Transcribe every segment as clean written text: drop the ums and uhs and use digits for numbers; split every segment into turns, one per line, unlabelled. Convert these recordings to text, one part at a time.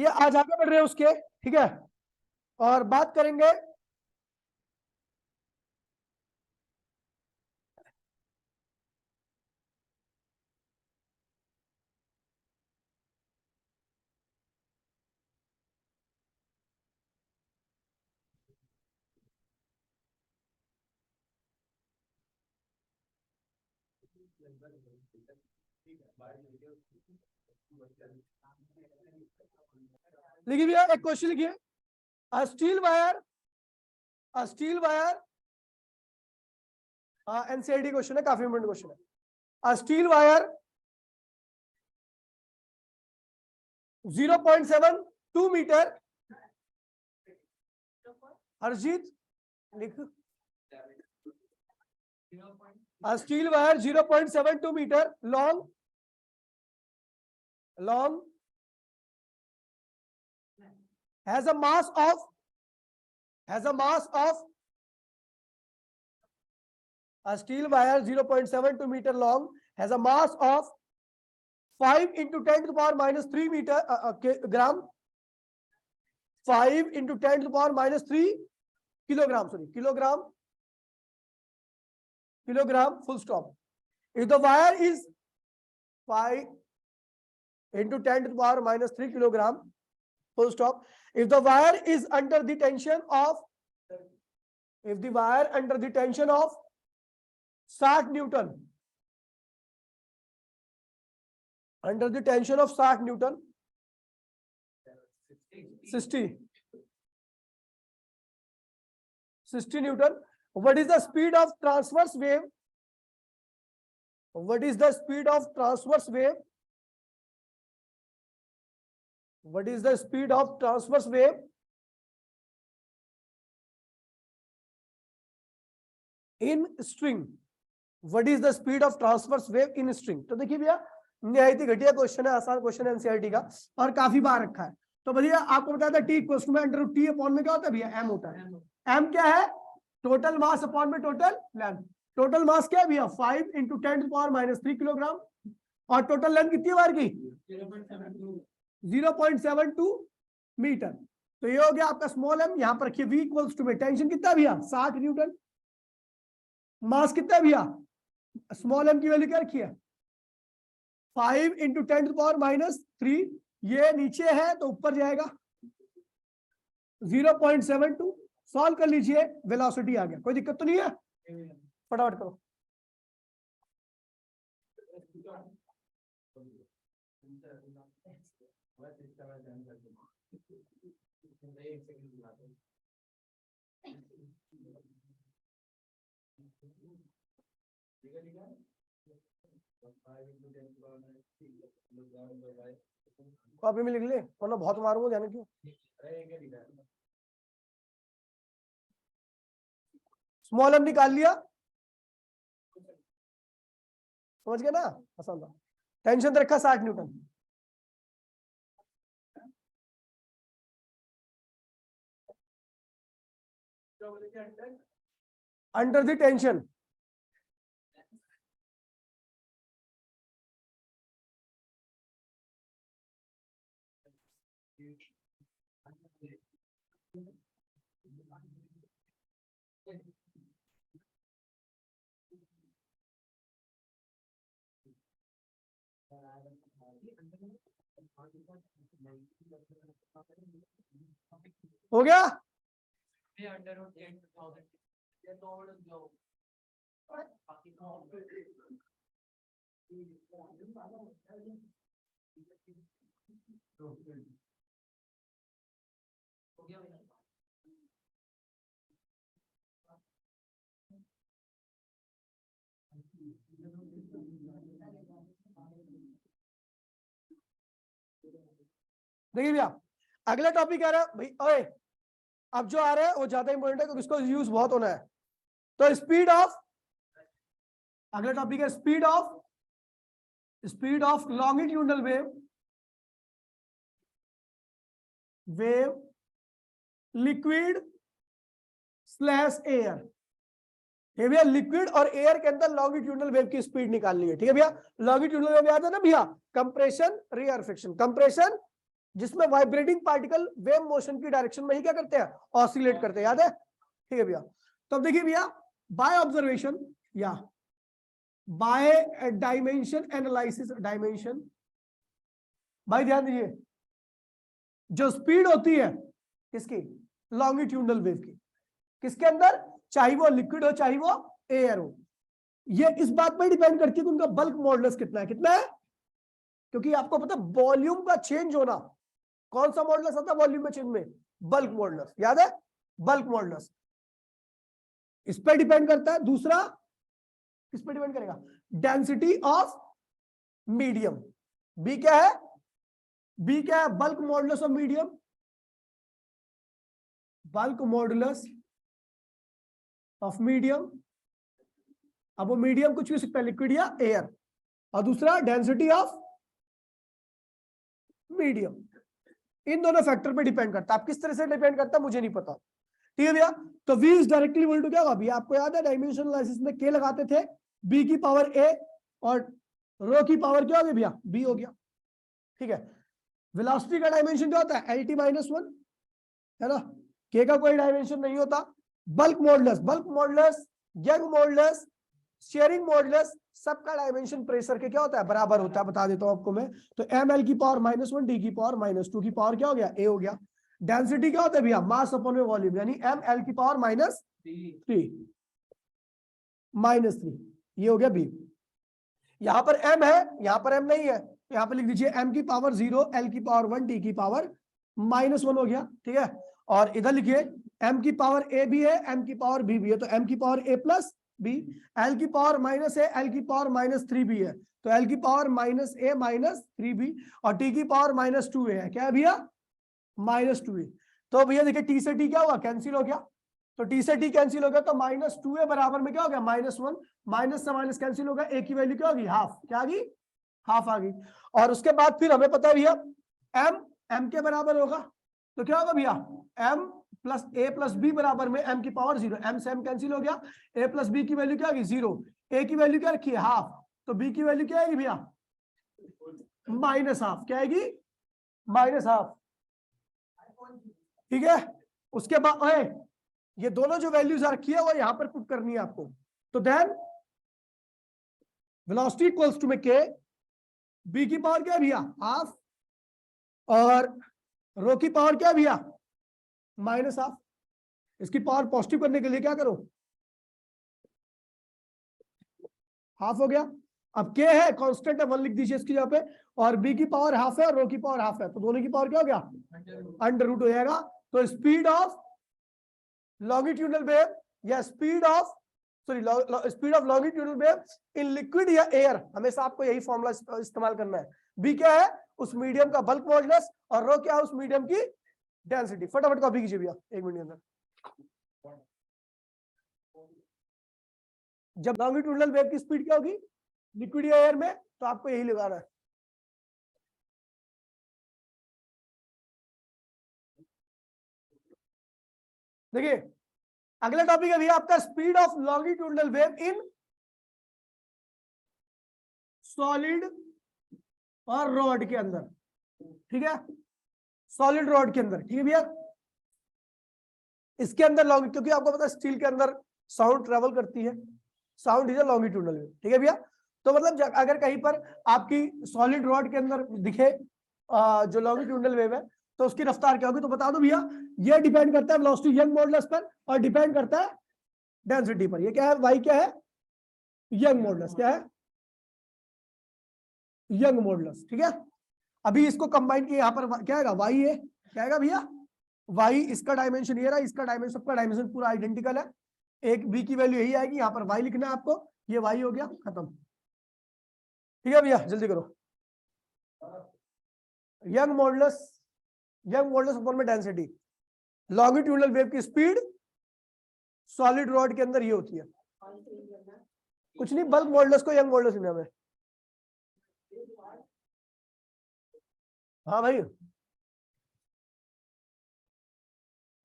ये आज आगे बढ़ रहे हैं उसके, ठीक है। और बात करेंगे लिखिए भैया, एक क्वेश्चन लिखिए। अ स्टील वायर एनसीईआरटी क्वेश्चन है, काफी इंपॉर्टेंट क्वेश्चन है। अ स्टील वायर 0.72 मीटर, हरजीत लिख। A steel wire 0.72 meter long has a mass of a steel wire 0.72 meter long has a mass of 5 into 10 to the power minus 3 meter gram, 5 into 10 to the power minus 3 kilogram, kilogram, full stop. If the wire is 5 into 10 to the power minus 3 kilogram, full stop. If the wire is under the tension of 60 Newton, under the tension of 60 Newton, 60 Newton, what is the speed of transverse wave? What is the speed of transverse wave? What is the speed of transverse wave in string? What is the speed of transverse wave in string? तो देखिए भैया, निहायत ही घटिया question है, आसान question है NCERT का, और काफी बार रखा है। तो भैया आपको बताया था टी इक्वल्स टू में अंडर रूट टी अपॉन में क्या होता है भैया, एम होता है। एम क्या है? टोटल मास अपॉन में टोटल लेंथ। टोटल मास क्या है भैया? 5 into 10 to the power minus 3 kilogram. और टोटल लेंथ कितनी बार की? 0.72 मीटर। तो ये हो गया आपका स्मॉल एम। यहां पर रखिए v इक्वल्स टू में टेंशन कितना भैया? 60 न्यूटन। मास कितना भैया? स्मॉल एम की वैल्यू क्या रखी है? 5 into 10 to the power minus 3। ये नीचे है तो ऊपर जाएगा 0.72। सॉल्व कर लीजिए, वेलोसिटी आ गया। कोई दिक्कत तो नहीं है? फटाफट करो। कॉपी में लिख ले, वरना बहुत मारूंगा, जाने क्यों। स्मॉल एम निकाल लिया, समझ गए ना? आसान था। टेंशन रखा 60 न्यूटन। अंडर द टेंशन हो गया। देखिए भैया, अगला टॉपिक आ रहा है भाई। ओए, अब जो आ रहा है वो ज्यादा इंपॉर्टेंट है क्योंकि इसको यूज बहुत होना है। तो स्पीड ऑफ, अगला टॉपिक है speed of longitudinal wave liquid slash air. ठीक है भैया, लिक्विड और एयर के अंदर लॉन्गिट्यूडनल वेव की स्पीड निकालनी है। ठीक है भैया, लॉन्गिट्यूडनल वेव याद है ना भैया? कंप्रेशन, रेयरफिक्शन, कंप्रेशन, जिसमें वाइब्रेटिंग पार्टिकल वेव मोशन की डायरेक्शन में ही क्या करते हैं, ऑसिलेट करते हैं, याद है? ठीक है भैया। तो अब देखिए भैया, बाय ऑब्जर्वेशन या बाय डायमेंशन एनालिसिस, डायमेंशन, भाई ध्यान दीजिए, जो स्पीड होती है किसकी, लॉन्गिट्यूडनल वेव की, किसके अंदर, चाहे वो लिक्विड हो चाहे वो एयर हो, ये इस बात पर डिपेंड करती है कि उनका बल्क मॉडुलस कितना है, कितना है, क्योंकि आपको पता है वॉल्यूम का चेंज होना, कौन सा मॉडुलस आता है वॉल्यूम में चेंज में, बल्क मॉडुलस, याद है, बल्क मॉडुलस इस पर डिपेंड करता है। दूसरा किस पर डिपेंड करेगा, डेंसिटी ऑफ मीडियम, बी क्या है, बी क्या है, bulk modulus of medium, bulk modulus of medium, अब वो मीडियम कुछ भी हो सकता है, लिक्विड या एयर, और दूसरा डेंसिटी ऑफ मीडियम, इन दोनों फैक्टर पे डिपेंड करता है। आप किस तरह से डिपेंड करता है मुझे नहीं पता, ठीक है भैया। तो v is directly equal to क्या होगा भैया, आपको याद है डायमेंशन एनालिसिस में k लगाते थे, b की पावर a और रो की पावर क्या हो गया भैया, b हो गया, ठीक है। वेलोसिटी का डायमेंशन क्या होता है, lt माइनस 1, है ना, k का कोई डायमेंशन नहीं होता। Bulk modulus, bulk modulus, young modulus, sharing modulus, सबका डायमेंशन प्रेशर के क्या होता है, बराबर होता है, बता देता हूं आपको मैं। तो एम एल की पावर -1 डी की पावर -2 की पावर क्या हो गया, ए हो गया। डेंसिटी क्या होता है भैया, मास अपॉन में वॉल्यूम, यानी एम एल की पावर -3, ये हो गया बी। यहां पर एम है, यहां पर एम नहीं है, तो यहां पर लिख दीजिए एम की पावर 0, एल की पावर 1, डी की पावर -1 हो गया, ठीक है। और इधर लिखिए एम की पावर ए भी है, एम की पावर बी भी है, तो एम की पावर ए प्लस बी, एल की पावर माइनस है, एल की पावर -3 भी है, तो एल की पावर -a -3b, और टी की पावर -2a है, क्या है भैया, -2a। तो भैया देखिए टी से टी क्या हुआ, कैंसिल हो गया, तो टी से टी कैंसिल हो गया, तो -2a बराबर में क्या हो गया, -1, माइनस से माइनस कैंसिल होगा, ए की वैल्यू क्या होगी, हाफ, क्या आ गई, हाफ आ गई। और उसके बाद फिर हमें पता है भैया एम के बराबर होगा, तो क्या होगा भैया, एम प्लस ए प्लस बी बराबर में एम की पावर 0, एम से एम कैंसिल हो गया, ए प्लस बी की वैल्यू क्या होगी 0, ए की वैल्यू क्या रखी है हाफ, तो बी की वैल्यू क्या आएगी भैया, -हाफ, क्या आएगी, -हाफ, ठीक है। उसके बाद ये दोनों जो वैल्यूज रखी है वो यहां पर पुट करनी है आपको। तो देन वेलोसिटी इक्वल्स टू में के, बी की पावर क्या है भैया, हाफ, और रो की पावर क्या है भैया, -हाफ। इसकी पावर पॉजिटिव करने के लिए क्या करो, हाफ हो गया। अब के है कांस्टेंट है, 1 लिख दीजिए इसकी जगह पे, और बी की पावर हाफ है और रो की पावर हाफ है, तो दोनों की पावर क्या हो गया, √ हो जाएगा। तो स्पीड ऑफ लॉन्गिट्यूडनल वेव या speed of longitudinal wave in liquid या एयर, हमेशा आपको यही फॉर्मूला इस्तेमाल करना है। बी क्या है, उस मीडियम का बल्क मॉडुलस, और रो क्या है, उस मीडियम की डेंसिटी। फटाफट कॉपी कीजिए भैया 1 मिनट के अंदर। जब लॉन्गिट्यूडनल वेव की स्पीड क्या होगी लिक्विड या एयर में, तो आपको यही लगाना है। देखिए अगला टॉपिक है भैया आपका speed of longitudinal wave in solid और रॉड के अंदर, ठीक है, सॉलिड रॉड के अंदर, ठीक है भैया। इसके अंदर लॉन्ग, क्योंकि आपको पता है स्टील के अंदर साउंड ट्रेवल करती है, sound is a longitudinal wave, ठीक है भैया। तो मतलब अगर कहीं पर आपकी सॉलिड रॉड के अंदर दिखे जो लॉन्गिट्यूडनल वेव है, तो उसकी रफ्तार क्या होगी, तो बता दो भैया। ये डिपेंड करता है वेलोसिटी यंग मॉडुलस पर, और डिपेंड करता है डेंसिटी पर। ये क्या है, वाई क्या है, यंग मॉडुलस, क्या है, यंग मॉडुलस, ठीक है। अभी इसको कंबाइन किया, यहाँ पर क्या आएगा, वाई है, क्या आएगा भैया, वाई, इसका डायमेंशन ये रहा, इसका डायमेंशन, सबका डायमेंशन पूरा आइडेंटिकल है, एक बी की वैल्यू यही आएगी, यहाँ पर वाई लिखना है आपको, ये वाई हो गया, खत्म, ठीक है भैया। जल्दी करो, young modulus, young modulus upon में डेंसिटी, लॉन्गिट्यूडनल वेव की स्पीड सॉलिड रॉड के अंदर ये होती है, कुछ नहीं, बल्क मॉडुलस को यंग मॉडुलस लिखना है। हाँ भाई,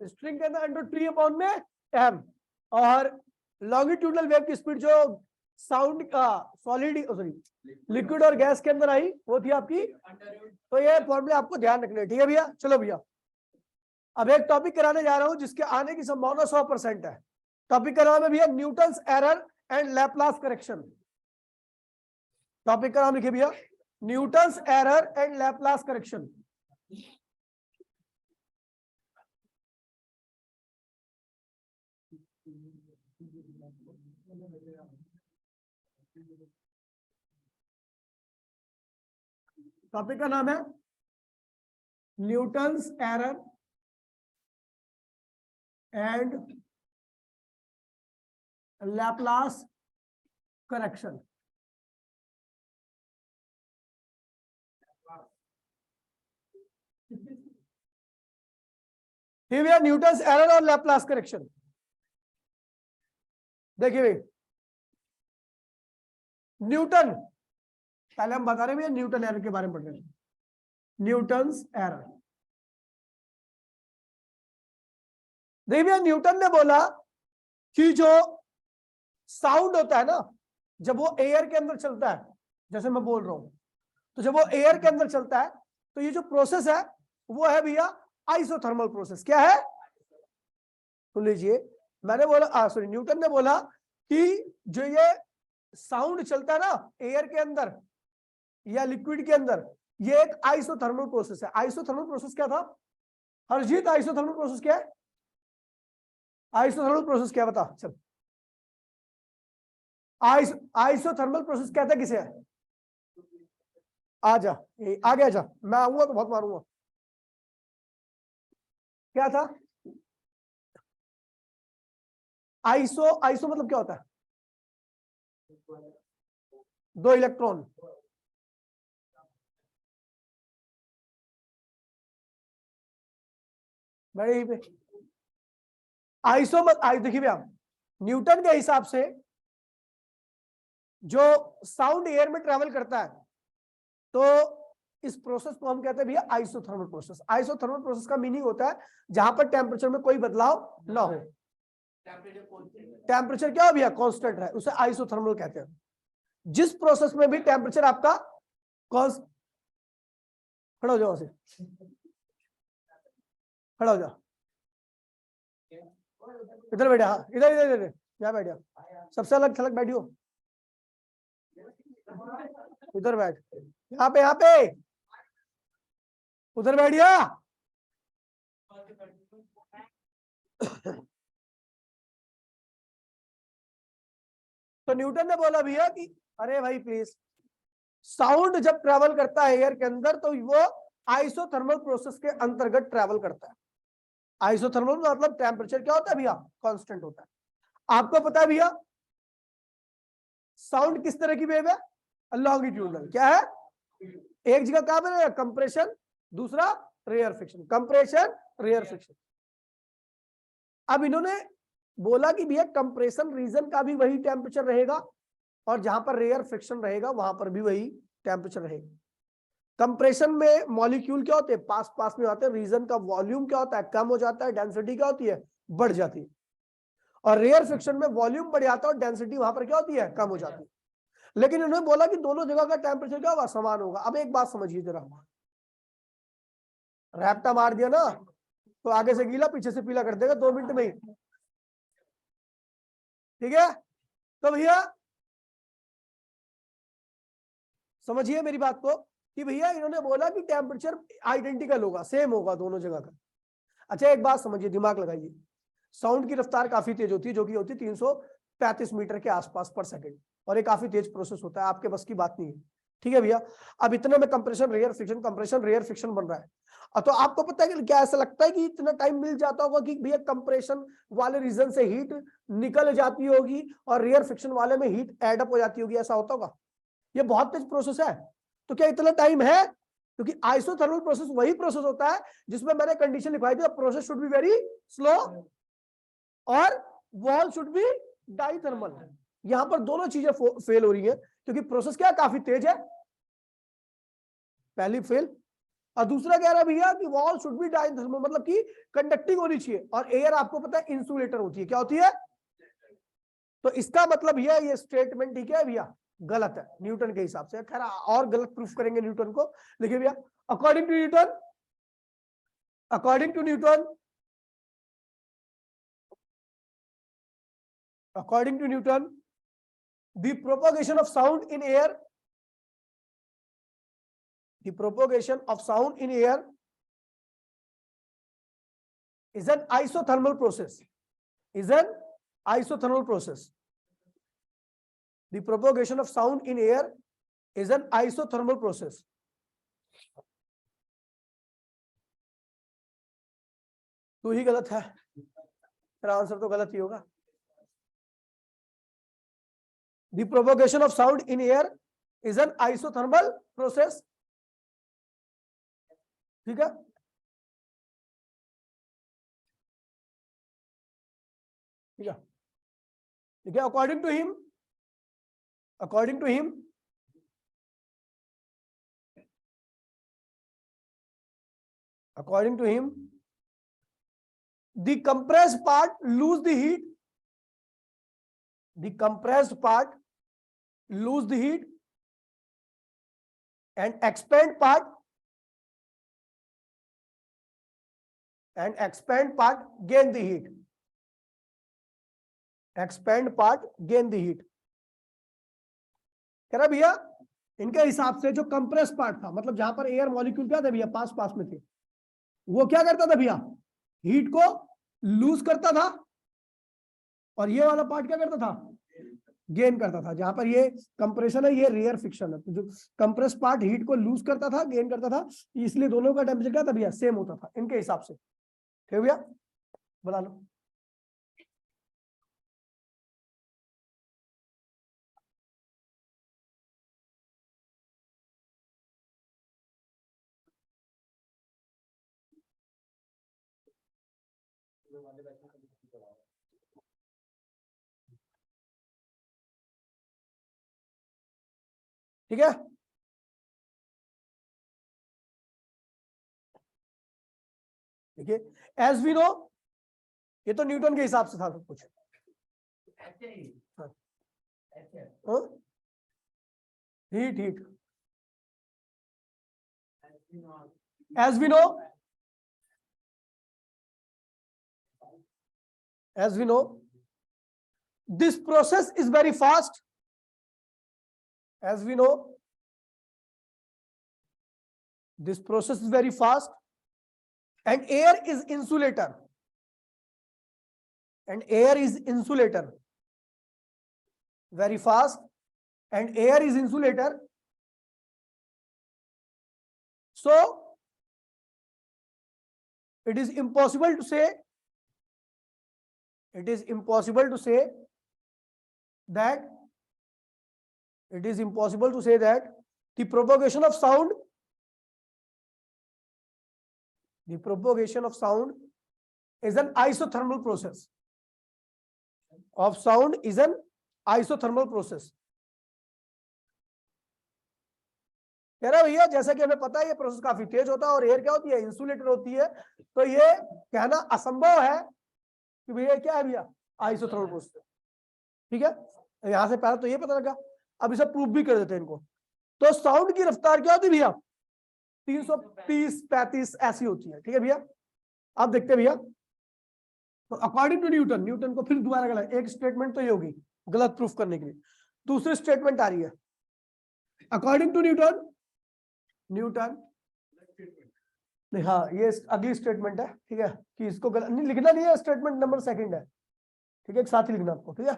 स्ट्रिंग के अंदर √3 अपॉन में m, और लॉन्गिट्यूडनल वेव की स्पीड जो साउंड का सॉलिड सॉरी लिक्विड और गैस के अंदर आई, वो थी आपकी। तो ये फॉर्मूले आपको ध्यान रखने हैं, ठीक है भैया। चलो भैया, अब एक टॉपिक कराने जा रहा हूं जिसके आने की संभावना 100% है। टॉपिक का नाम है भैया Newton's error and Laplace correction. Topic का नाम लिखिए भैया, Newton's error and Laplace correction. Topic का नाम है Newton's error and Laplace correction. ठीक है, न्यूटन्स एरर और लैपलास करेक्शन। देखिए भाई, न्यूटन, पहले हम बता रहे हैं न्यूटन एरर के बारे में पढ़ रहे हैं। न्यूटन्स एरर, देखिए न्यूटन ने बोला कि जो साउंड होता है ना, जब वो एयर के अंदर चलता है, जैसे मैं बोल रहा हूं, तो जब वो एयर के अंदर चलता है तो ये जो प्रोसेस है वो है भैया आइसोथर्मल प्रोसेस। क्या है? सुन लीजिए, मैंने बोला सॉरी न्यूटन ने बोला कि जो ये साउंड चलता है ना एयर के अंदर या लिक्विड के अंदर, ये एक आइसोथर्मल प्रोसेस है। आइसोथर्मल प्रोसेस क्या था हरजीत? आइसोथर्मल प्रोसेस क्या है? आइसोथर्मल प्रोसेस क्या बता चल। आइसोथर्मल प्रोसेस कहता है किसे है? आजा आगे आजा, मैं आऊंगा तो बहुत मारूंगा। क्या था आइसो? आइसो मतलब क्या होता है? दो इलेक्ट्रॉन। मेरे पे आइसो मत देखिए भैया, न्यूटन के हिसाब से जो साउंड एयर में ट्रेवल करता है तो इस प्रोसेस को हम कहते हैं भैया आइसोथर्मल प्रोसेस। आइसोथर्मल प्रोसेस का मीनिंग होता है जहां पर टेम्परेचर में कोई बदलाव ना हो। टेम्परेचर क्या हो भैया? कांस्टेंट है, उसे आइसोथर्मल कहते हैं। जिस प्रोसेस में भी टेम्परेचर आपका खड़ा हो जाओ, खड़ा हो जाओ, इधर बैठा, हाँ इधर इधर इधर यहाँ बैठ जाओ, सबसे अलग थलग बैठियो, उधर बैठ, यहाँ पे उधर बैठिया। तो न्यूटन ने बोला भैया कि अरे भाई प्लीज, साउंड जब ट्रैवल करता है एयर के अंदर तो वो आइसोथर्मल प्रोसेस के अंतर्गत ट्रैवल करता है। आइसोथर्मल मतलब टेम्परेचर क्या होता है भैया? कांस्टेंट होता है। आपको पता है भैया साउंड किस तरह की वेव है? लॉन्गिट्यूडनल। क्या है? एक जगह क्या बनेगा? कंप्रेशन, दूसरा rarefaction. Compression, rarefaction. अब इन्होंने बोला कि भैया कंप्रेशन रीजन का भी वही टेम्परेचर रहेगा और जहां पर रेयर फ्रिक्शन रहेगा वहां पर भी वही टेम्परेचर रहेगा। कंप्रेशन में मॉलिक्यूल क्या होते हैं? पास पास में आते हैं। रीजन का वॉल्यूम क्या होता है? कम हो जाता है। डेंसिटी क्या होती है? बढ़ जाती है। और रेयर फ्रिक्शन में वॉल्यूम बढ़ जाता है और डेंसिटी वहां पर क्या होती है? कम हो जाती है। लेकिन उन्होंने बोला कि दोनों जगह का टेम्परेचर क्या होगा? समान होगा। अब एक बात समझिए जरा, रैप्टा मार दिया ना तो आगे से गीला पीछे से पीला कर देगा 2 मिनट में ही। ठीक है, तो भैया समझिए मेरी बात को कि भैया इन्होंने बोला कि टेम्परेचर आइडेंटिकल होगा, सेम होगा दोनों जगह का। अच्छा एक बात समझिए, दिमाग लगाइए, साउंड की रफ्तार काफी तेज होती है, जो कि होती है 335 मीटर के आसपास पर सेकंड, और ये काफी तेज प्रोसेस होता है, आपके बस की बात नहीं है। ठीक है भैया, अब इतने में कंप्रेशन रेयर फ्रिक्शन बन रहा है। तो आपको पता है कि क्या ऐसा लगता है कि इतना टाइम मिल जाता होगा कि भैया कंप्रेशन वाले रीजन से हीट निकल जाती होगी और रेयर फ्रिक्शन वाले में हीट एड अप हो जाती होगी? ऐसा होता होगा? ये बहुत तेज प्रोसेस है। तो क्या इतना टाइम है? क्योंकि आइसोथर्मल प्रोसेस वही प्रोसेस होता है जिसमें मैंने कंडीशन लिखवाई थी, process should be very slow और वॉल शुड बी डाइथर्मल। यहां पर दोनों चीजें फेल हो रही है क्योंकि प्रोसेस क्या काफी तेज है, पहली फेल, और दूसरा कह रहा है भैया कि वॉल शुड बी डाइथर्मल, मतलब कि कंडक्टिंग होनी चाहिए। और एयर आपको पता है इंसुलेटर होती है। क्या होती है? तो इसका मतलब ये स्टेटमेंट ठीक है भैया गलत है न्यूटन के हिसाब से। खैर और गलत प्रूफ करेंगे न्यूटन को। देखिए भैया according to Newton, according to Newton, according to Newton, the propagation of sound in air, the propagation of sound in air is an isothermal process, is an isothermal process. The propagation of sound in air is an isothermal process. तो ही गलत है, फिर answer तो गलत ही होगा। The propagation of sound in air is an isothermal process. ठीक है, ठीक है, ठीक है। According to him, according to him, according to him, the compressed part lose the heat, the compressed part lose the heat, and expand part gain the heat, expand part gain the heat। कह रहा भैया इनके हिसाब से जो compress part था, मतलब जहां पर एयर मॉलिक्यूल क्या था भैया पास पास में थे, वो क्या करता था भैया हीट को लूज करता था, और ये वाला पार्ट क्या करता था गेन करता था। जहां पर ये कंप्रेशन है ये रेयर फिक्शन है, तो जो कंप्रेस पार्ट हीट को लूज करता था गेन करता था, इसलिए दोनों का टेम्परेचर क्या था भैया सेम होता था इनके हिसाब से। ठीक भैया बना लो। ठीक है, देखिए एज वी नो, ये तो न्यूटन के हिसाब से था सब कुछ। Heat heat as we know, as we know, this process is very fast, as we know, this process is very fast, and air is insulator, and air is insulator, very fast, and air is insulator, so it is impossible to say, it is impossible to say that, it is impossible to say that the propagation of sound, the propagation of sound is an isothermal process, of sound is an isothermal process। कह रहा भैया जैसा कि हमें पता है ये process काफी तेज होता है और एयर क्या होती है इंसुलेटर होती है, तो ये कहना असंभव है कि भैया क्या है भैया आइसोथर्मल प्रोसेस। ठीक है, यहां से पहले तो ये पता लगा, अब इसे प्रूफ भी कर देते हैं इनको। तो साउंड की रफ्तार क्या होती है भैया 330-35 ऐसी होती है। ठीक है भैया, अब देखते हैं भैया, तो अकॉर्डिंग टू न्यूटन, न्यूटन को फिर दोबारा गलत, एक स्टेटमेंट तो ये होगी गलत प्रूफ करने के लिए, दूसरी स्टेटमेंट आ रही है अकॉर्डिंग टू न्यूटन, न्यूटन नहीं, हाँ ये अगली स्टेटमेंट है। ठीक है, कि इसको गलत नहीं लिखना, नहीं है स्टेटमेंट नंबर सेकंड है। ठीक है, एक साथ ही लिखना आपको। ठीक है,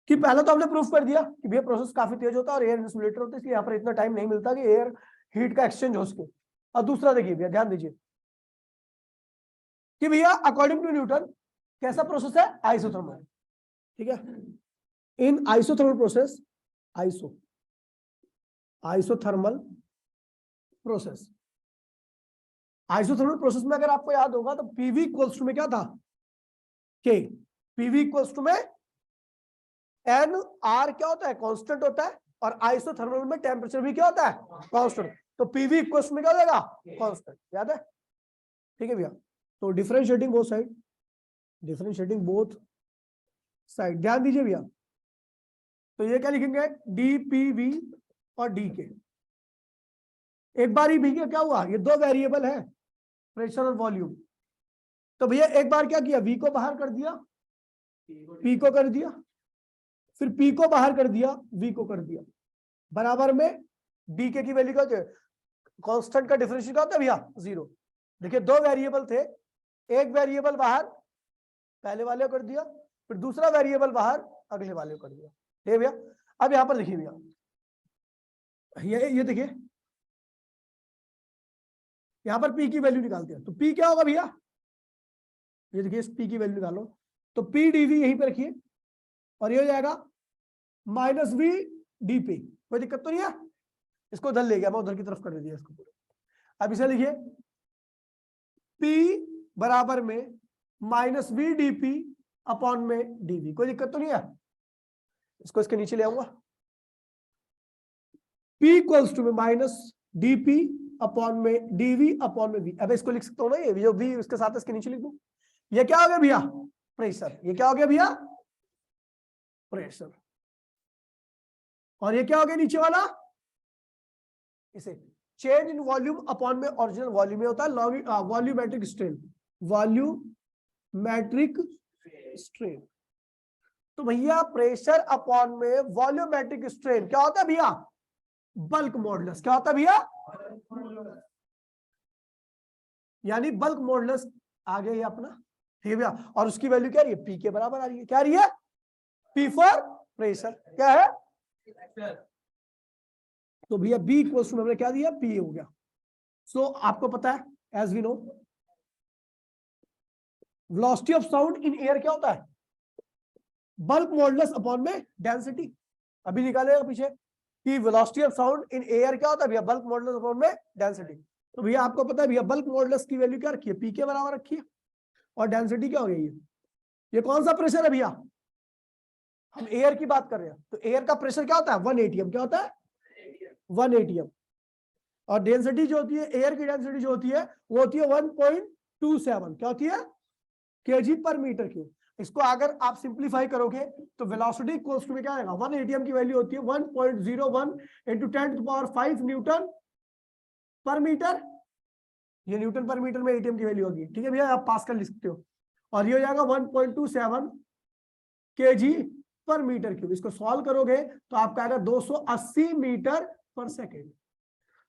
कि पहले तो हमने प्रूफ कर दिया कि भैया प्रोसेस काफी तेज होता है और एयर इंसुलेटर होता है, इसलिए यहाँ पर इतना टाइम नहीं मिलता कि एयर हीट का एक्सचेंज हो सके। और दूसरा देखिए भैया ध्यान दीजिए कि भैया अकॉर्डिंग टू न्यूटन कैसा प्रोसेस है आइसोथर्मल। ठीक है, in isothermal process, isothermal process, isothermal process में अगर आपको याद होगा तो पीवी इक्वल्स टू में क्या था के, पीवी इक्वल्स टू में एन आर क्या होता है कांस्टेंट होता है, और आइसोथर्मल में टेम्परेचर भी क्या होता है कांस्टेंट, तो पीवी इक्वल्स में क्या हो जाएगा कांस्टेंट, याद है। ठीक है भैया, तो differentiating both side, differentiating both side, ध्यान दीजिए भैया तो ये क्या लिखेंगे, डी पी वी और डी के। एक बार ही भी क्या हुआ, ये दो वेरिएबल है, प्रेशर और वॉल्यूम। तो भैया एक बार क्या किया, वी को बाहर कर दिया, पी को कर दिया, फिर पी को बाहर कर दिया, वी को कर दिया, बराबर में डी के की वैल्यू क्या होती है, कांस्टेंट का डिफरेंशियल क्या होता है भैया, 0। देखिए दो वेरिएबल थे, एक वेरिएबल बाहर पहले वाले को कर दिया, फिर दूसरा वेरिएबल बाहर अगले वाले को कर दिया, ठीक है भैया। अब यहां पर देखिए भैया, ये देखिए यहां पर पी की वैल्यू निकालते हैं, तो पी क्या होगा भैया, ये देखिए इस पी की वैल्यू निकालो, तो पी डीवी यहीं पे रखिए, और ये हो जाएगा माइनस वी डी पी। कोई दिक्कत तो नहीं है, इसको उधर ले गया मैं, उधर की तरफ कर दिया इसको पूरा। अब इसे लिखिए P बराबर में minus V D P upon में डीवी। कोई दिक्कत तो नहीं है, इसको इसके नीचे ले आऊंगा, P इक्वल्स टू में माइनस डी पी अपॉन में डीवी अपॉन में वी। अब इसको लिख सकता हूं ना, ये जो वी उसके साथ इसके नीचे लिख दूं। ये क्या हो गया भैया, प्रेशर। ये क्या हो गया भैया, प्रेशर। और ये क्या हो गया नीचे वाला, इसे चेंज इन वॉल्यूम अपॉन में ओरिजिनल वॉल्यूम में होता है वॉल्यूमेट्रिक स्ट्रेन, वॉल्यूमेट्रिक स्ट्रेन। तो भैया प्रेशर अपॉन में वॉल्यूमेट्रिक स्ट्रेन क्या होता है भैया, बल्क मॉडुलस। क्या होता है भैया, यानी बल्क मॉडुलस आ गया ये अपना, ठीक है भैया। और उसकी वैल्यू क्या रही है, पी के बराबर आ रही है। क्या रही है, पी फॉर प्रेशर, क्या है। तो भैया बी इक्वल टू हमने क्या दिया, पी हो गया। सो आपको पता है, as we know velocity of sound in air क्या होता है, बल्क मॉडुलस अपॉन में डेंसिटी। अभी निकालेगा पीछे कि velocity of sound in air क्या होता है भैया, बल्क मॉडुलस अपॉन में डेंसिटी। तो भैया आपको पता है भैया बल्क मॉडुलस की वैल्यू क्या रखी है, पी के बराबर रखी है, और डेंसिटी क्या हो गई है, ये कौन सा प्रेशर है भैया, हम एयर की बात कर रहे हैं। तो एयर का प्रेशर क्या होता है, 1 atm। क्या होता है, 1 atm। और डेंसिटी जो होती है, एयर की डेंसिटी जो होती है वो होती है 1.27। क्या होती है, केजी पर मीटर क्यूब। इसको अगर आप सिंप्लीफाई करोगे तो वेलोसिटी इक्वल्स टू में क्या आएगा, 1 atm की वैल्यू होती है 1.01 into 10⁵ न्यूटन पर मीटर। ये न्यूटन पर मीटर में एटीएम की वैल्यू होगी, ठीक है भैया, आप पास कर लिख सकते हो। और ये हो जाएगा 1.27 केजी पर मीटर क्यूब। इसको सॉल्व करोगे तो आपका आएगा 280 मीटर पर सेकेंड।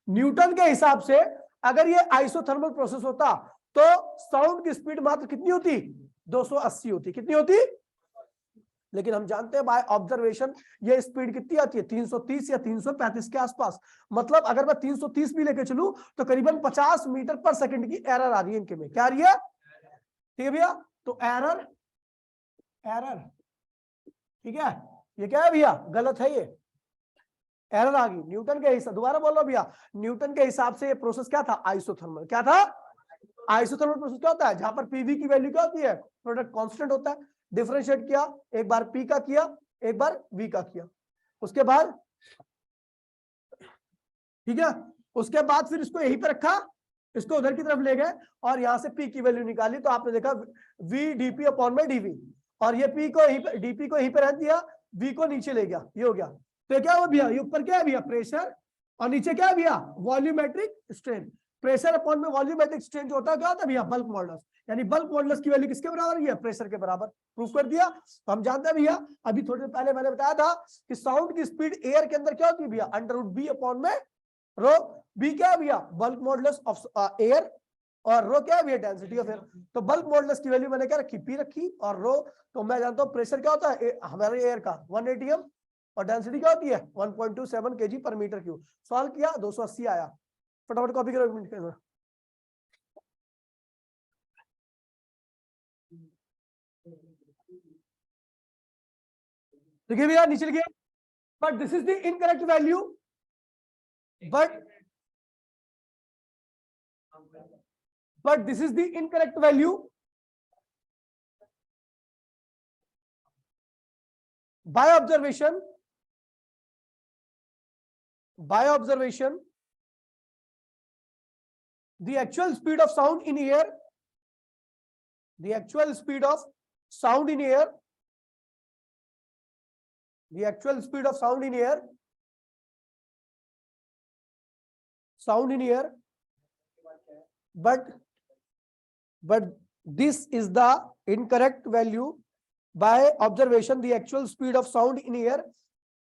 न्यूटन के हिसाब से अगर ये आइसोथर्मल प्रोसेस होता तो साउंड की स्पीड मात्र कितनी होती, 280 होती। कितनी होती, लेकिन हम जानते हैं बाय ऑब्जर्वेशन ये स्पीड कितनी आती है, 330 या 335 के आसपास। मतलब अगर मैं 330 भी लेके चलूं तो करीबन 50 मीटर पर सेकंड की एरर आ रही है इनके में। क्या आ रही है, ठीक है भैया। तो एरर ठीक है, ये क्या है भैया, गलत है, ये एरर आ गई न्यूटन के हिसाब। दोबारा बोल रहा हूं भैया, न्यूटन के हिसाब से ये प्रोसेस क्या था, आइसोथर्मल। क्या था, आइसोथर्मल प्रोसेस क्या होता है, जहां पर पीवी की वैल्यू क्या होती है, प्रोडक्ट कांस्टेंट होता है। डिफरेंशिएट किया, एक बार पी का किया, एक बार वी का किया, उसके बाद ठीक है, उसके बाद फिर इसको यहीं पे रखा, इसको उधर की तरफ ले गए और यहां से पी की वैल्यू निकाली। तो आपने देखा वी डीपी अपॉन में डीवी, और ये पी को यहीं पे, डीपी को यहीं पे रख दिया, वी को नीचे ले गया, ये हो गया। तो क्या हुआ भैया, ये ऊपर क्या है भैया, प्रेशर, और नीचे क्या है भैया, वॉल्यूमेट्रिक स्ट्रेन। प्रेशर अपॉन में वॉल्यूमेट्रिक स्ट्रेन जो होता है क्या होता है भैया, बल्क मॉडुलस। यानी बल्क मॉडुलस की वैल्यू किसके बराबर है, प्रेशर के बराबर। प्रूफ कर दिया। तो हम जानते हैं भैया, अभी थोड़ी देर पहले मैंने बताया था कि साउंड की स्पीड एयर के अंदर क्या होती है भैया, √b अपॉन में रो। बी क्या है भैया, बल्क मॉडुलस ऑफ एयर, और रो क्या है भैया, डेंसिटी ऑफ एयर। तो बल्क मॉडुलस की वैल्यू मैंने क्या रखी, पी रखी, और रो तो मैं जानता हूं प्रेशर क्या होता है हमारे एयर का 1 atm, और डेंसिटी क्या होती है 1.27 केजी पर मीटर क्यूब। सॉल्व किया 280 आया। फटाफट कॉपी करो, 1 मिनट के अंदर। देखिए भैया नीचे लिखिए, but this is the incorrect value, but this is the incorrect value by observation the actual speed of sound in air the actual speed of sound in air, but this is the incorrect value. By observation, the actual speed of sound in air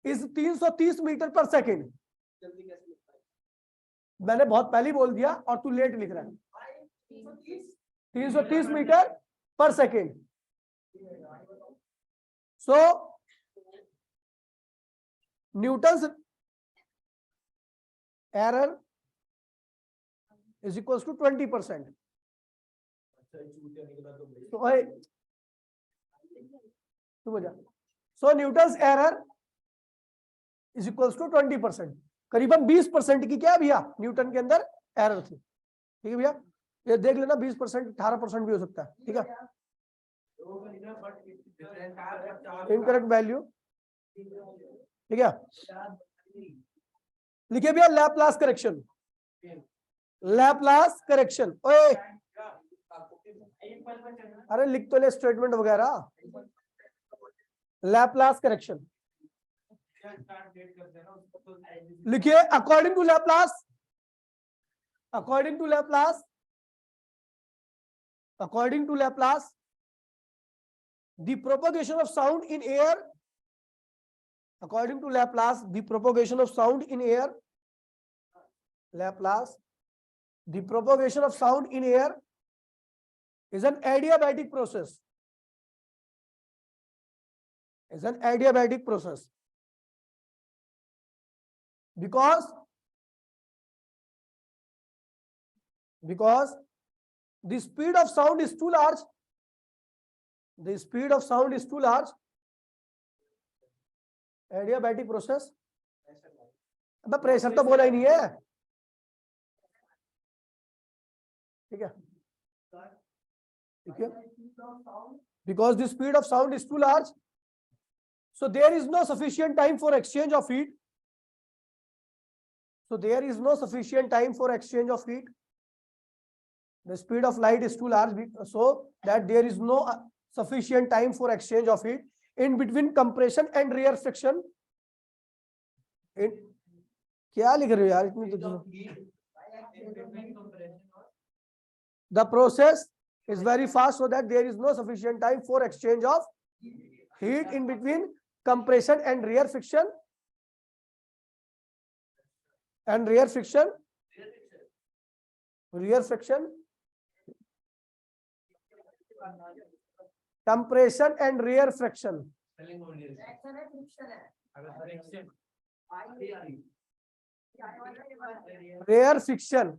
is 330 metre पर second. मैंने बहुत पहले बोल दिया और तू late लिख रहा है. 330 मीटर पर second. So Newton's error is equals to 20%. So Newton's error is equals to 20%. करीबन 20% की क्या भैया न्यूटन के अंदर एरर थी. ठीक है भैया, ये देख लेना 20%, 18% भी हो सकता है. ठीक है, इनकरेक्ट वैल्यू. ठीक है, लिखिए भैया लैपलास करेक्शन. Laplace correction. ओए अरे लिख तो ले स्टेटमेंट वगैरह. लैपलास करेक्शन लिखिए. According to Laplace, according to Laplace, according to Laplace, the propagation of sound in air, according to Laplace, the propagation of sound in air, Laplace, the propagation of sound in air is an adiabatic process. Is an adiabatic process because the speed of sound is too large. The speed of sound is too large. Adiabatic process. अब pressure तो बोला ही नहीं है. ठीक है, ठीक है, because the speed of sound is too large, so there is no sufficient time for exchange of heat. So there is no sufficient time for exchange of heat. The speed of light is too large, so that there is no sufficient time for exchange of heat in between compression and rear friction. In क्या लिख रहे हो यार इतनी तो. The process is very fast, so that there is no sufficient time for exchange of heat in between compression and rear friction. And rear friction, rear friction, compression and rear friction. Rear friction.